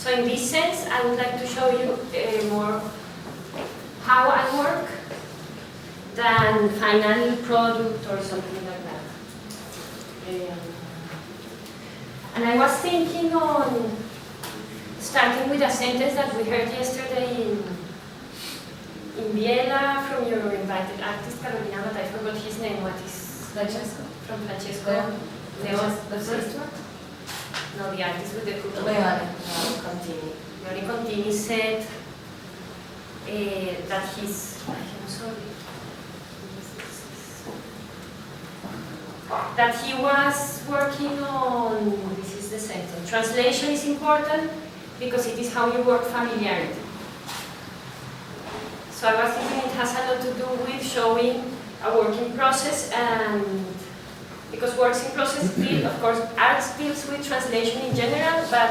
So in this sense, I would like to show you more how I work than final product or something like that. And I was thinking on starting with a sentence that we heard yesterday in Biella from your invited artist, Carolina, but I forgot his name. What is Francesco? from Francesco? The first one? No, the artist with the cookie. Contini. Contini said that he's, I'm sorry, that he was working on, this is the sentence, translation is important because it is how you work familiarity. So I was thinking it has a lot to do with showing a working process, and because works in process deal, of course, art deals with translation in general, but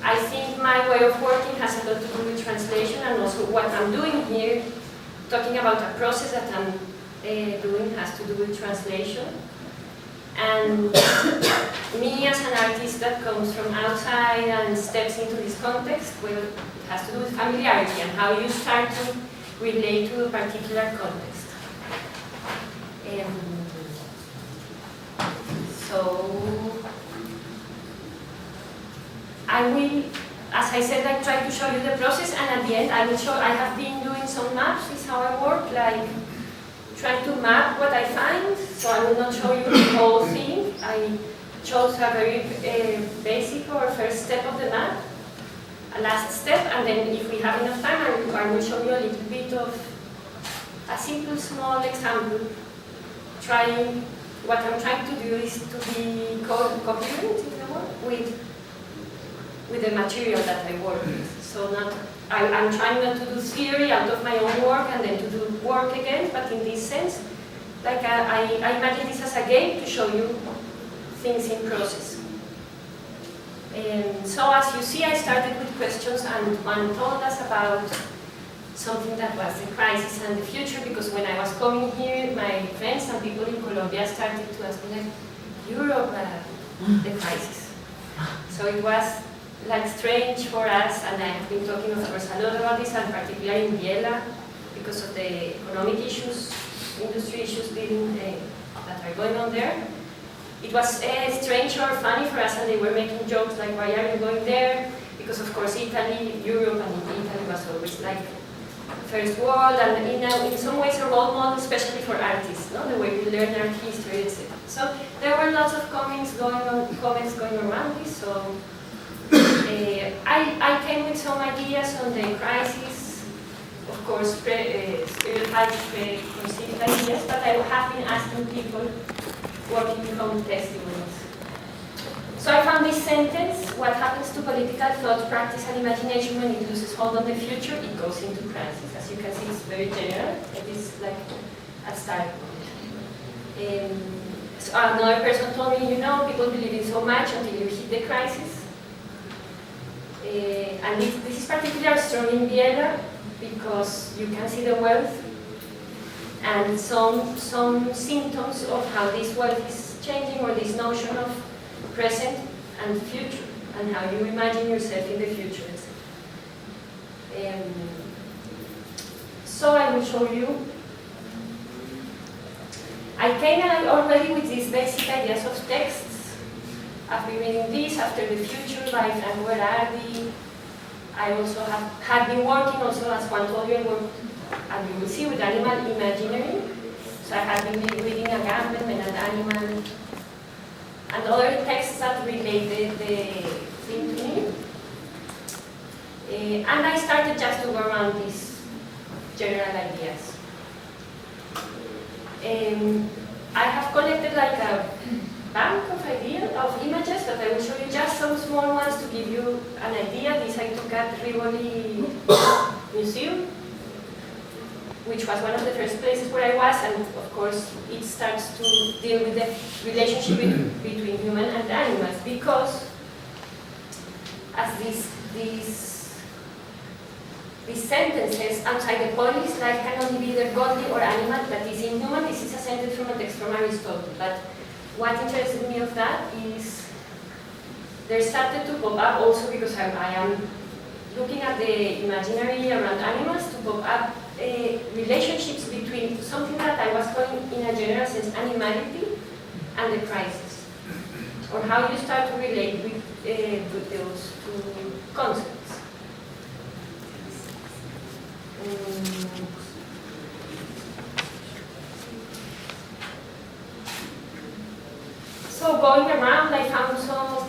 I think my way of working has a lot to do with translation, and also what I'm doing here, talking about a process that I'm doing has to do with translation. And me as an artist that comes from outside and steps into this context, well, it has to do with familiarity and how you start to relate to a particular context. So I will, as I said, I try to show you the process, and at the end I will show, I have been doing some maps, is how I work, like trying to map what I find, so I will not show you the whole thing. I chose a very basic or first step of the map, a last step, and then if we have enough time, I will show you a little bit of a simple, small example, trying, what I'm trying to do is to be coherent, if you want, with the material that I work with. So I'm trying not to do theory out of my own work and then to do work again, but in this sense, like I imagine this as a game to show you things in process. So as you see, I started with questions, and one told us about something that was the crisis and the future, because when I was coming here, my friends and people in Colombia started to ask me, like, Europe, the crisis. So it was like strange for us, and I've been talking, of course, a lot about this, and particularly in Biella, because of the economic issues, industry issues that are going on there. It was strange or funny for us, and they were making jokes like, why are you going there? Because, of course, Italy, Europe, and Italy was always like first world, and in some ways a role model, especially for artists, no? The way we learn art history, etc. So there were lots of comments going around this. So I came with some ideas on the crisis, of course, stereotyped, preconceived ideas, but I have been asking people working from testimonies. So I found this sentence: what happens to political thought, practice, and imagination when it loses hold on the future? It goes into crisis. As you can see, it's very general. It is like a starting point. So another person told me, people believe in so much until you hit the crisis. And this is particularly strong in Biella because you can see the wealth and some symptoms of how this wealth is changing, or this notion of present and future, and how you imagine yourself in the future, etc. So I will show you. I came already with these basic ideas of texts. I've been reading this, After the Future by Frank Berardi. I also have been working also, as Juan told you, I worked, and you will see, with animal imaginary. So I have been reading Agamben and Animal, and other texts that related the thing to me. And I started just to go around these general ideas. I have collected like a bank of ideas, of images, but I will show you just some small ones to give you an idea. This I took at Rivoli Museum, which was one of the first places where I was, and of course it starts to deal with the relationship between human and animals, because as these sentences outside the polis, life can only be either godly or animal, that is inhuman. This is a sentence from a text from Aristotle, but what interested me of that is there started to pop up also because I am looking at the imaginary around animals to pop up relationships between something that I was calling in a general sense animality and the crisis, or how you start to relate with those two concepts. So going around, I found some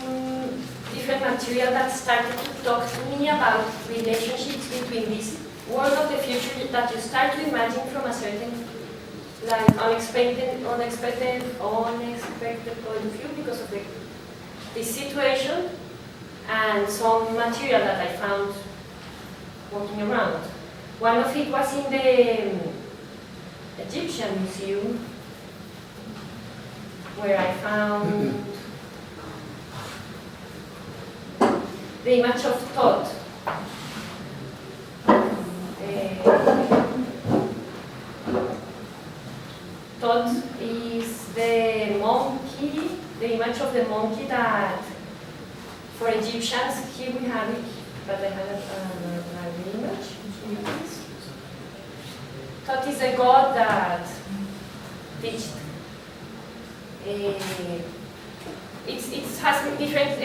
different material that started to talk to me about relationships between this world of the future that you start to imagine from a certain, like, unexpected point of view because of this situation, and some material that I found walking around. One of it was in the Egyptian museum, where I found the image of Thoth. Thoth is the monkey, the image of the monkey that, for Egyptians, here we have it, but I have another image. Thoth is a god that teaches. It has different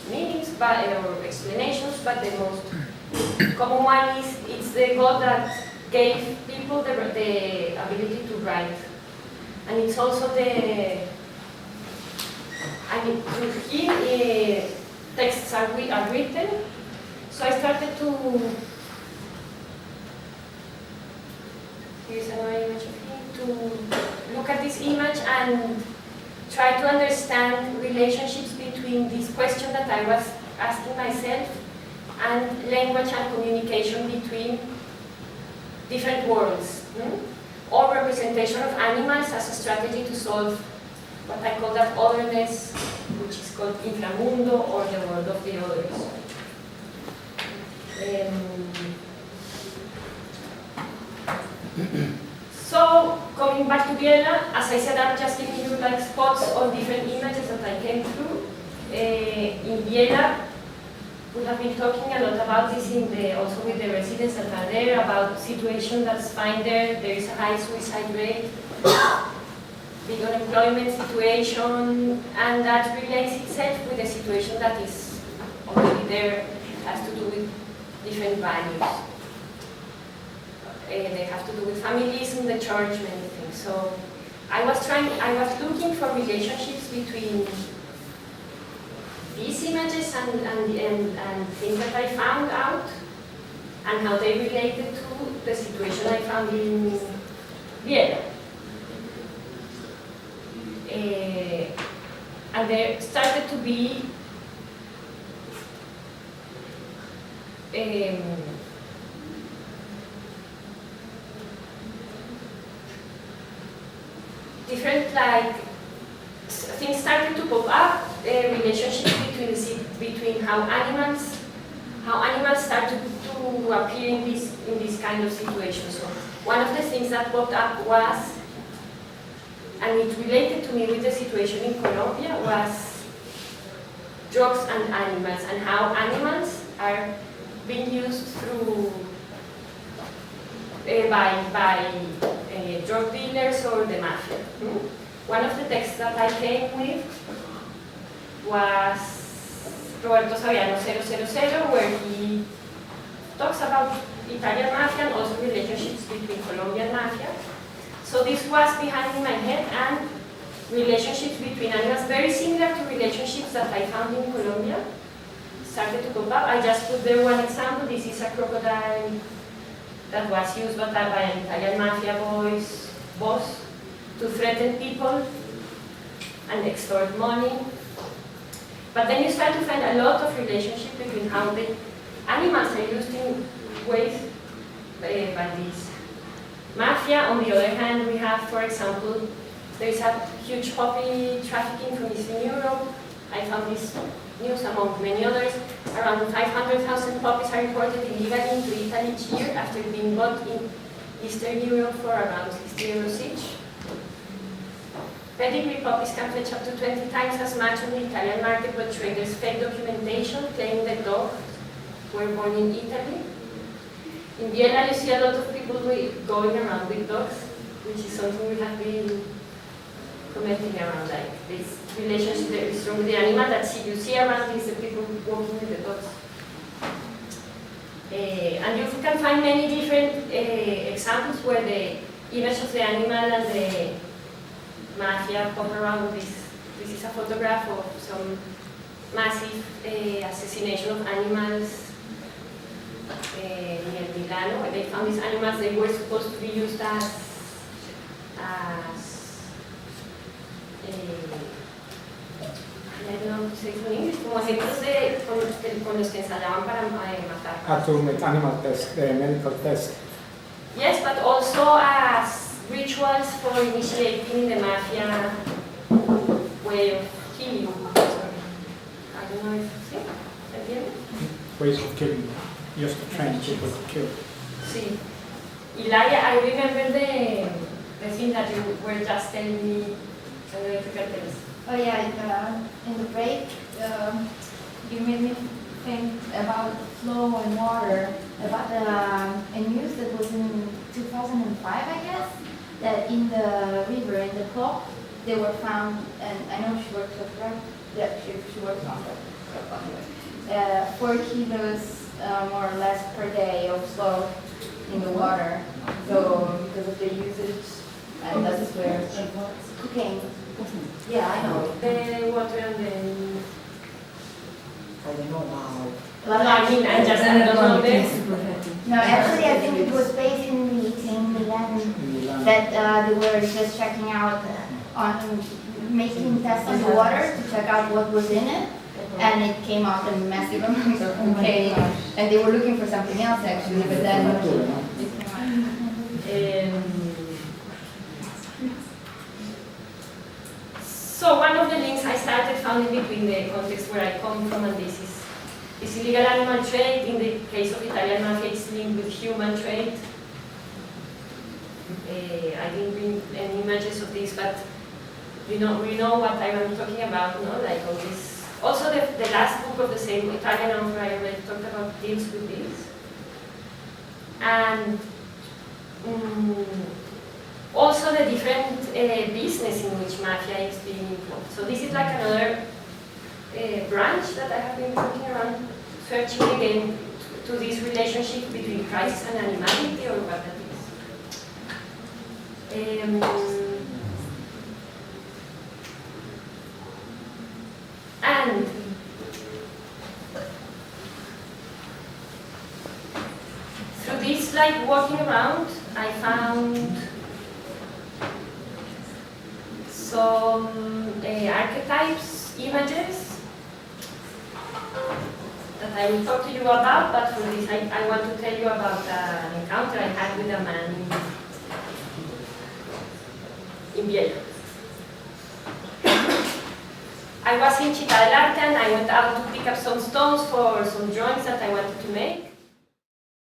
meanings or explanations, but the most common one is it's the God that gave people the ability to write, and it's also through him texts are written. So I started to. Here's another image of him, to look at this image and try to understand relationships between this question that I was asking myself and language and communication between different worlds, or representation of animals as a strategy to solve what I call that otherness, which is called inframundo, or the world of the others. So, coming back to Biella, as I said, I'm just giving you like spots on different images that I came through. In Biella, we have been talking a lot about this also with the residents that are there, about situation that's fine there. There is a high suicide rate, big unemployment situation, and that relates itself with the situation that is already there. It has to do with different values. They have to do with families and the church, many things. So I was looking for relationships between these images and things that I found out, and how they related to the situation I found in Biella. And there started to be different, like, things started to pop up, relationships between how animals start to appear in this kind of situation. So one of the things that popped up was, and it related to me with the situation in Colombia, was drugs and animals, and how animals are being used through by drug dealers or the mafia. One of the texts that I came with was Roberto Saviano 000, where he talks about Italian mafia and also relationships between Colombian mafia. So this was behind in my head, and relationships between animals, very similar to relationships that I found in Colombia, started to pop up. I just put there one example. This is a crocodile that was used by an Italian mafia boss to threaten people and extort money. But then you start to find a lot of relationship between how the animals are used in ways by this mafia. On the other hand, we have, for example, there is a huge poppy trafficking from Eastern Europe. I found this news among many others. Around 500,000 poppies are imported illegally into Italy each year after being bought in Eastern Europe for around 60 euros each. Pedigree copies can fetch up to 20 times as much on the Italian market, but traders fake documentation claiming that dogs were born in Italy. In Vienna, you see a lot of people going around with dogs, which is something we have been commenting around, like this relationship that is strong with the animal that you see around is the people walking with the dogs. And you can find many different examples where the image of the animal and the mafia pop around. This is a photograph of some massive assassination of animals near Milano, where they found these animals. They were supposed to be used as I don't know how to say it in English, como ejemplos con los que ensayaban para matar. To make animal test, medical test. Yes, but also as rituals for initiating in the mafia way of killing. I don't know if see? Ways of killing, just to train people to kill. Sí. Ilaria, I remember the thing that you were just telling me. I don't know if you can tell us. Oh yeah, in the break, you made me think about flow and water, about a news that was in 2005, I guess, that in the river, in the clock, they were found, and I know she works with her, yeah, she works on that, 4 kilos more or less per day of slow in the water, so because of the usage, and that's where cocaine. Yeah, I know. The water and the... I don't know now. Well, I mean, I don't know this. No, actually, I think it was based in Milan, that they were just checking out on making tests on the water to check out what was in it, and it came out a massive amount of cocaine, and they were looking for something else actually, but then So one of the links I started found in between the context where I come from, and this is illegal animal trade. In the case of Italian mafia, it's linked with human trade. I didn't bring any images of this, but we know what I'm talking about, no? Like all this. Also, the last book of the same Italian author I read talked about deals with this. And also the different business in which mafia is being involved. So this is like another branch that I have been working around, searching again to this relationship between crisis and animality, or what that is. And through this, like walking around, I found some archetypes, images that I will talk to you about, but for this I want to tell you about an encounter I had with a man in Vienna. I was in Cittadellarte and I went out to pick up some stones for some drawings that I wanted to make.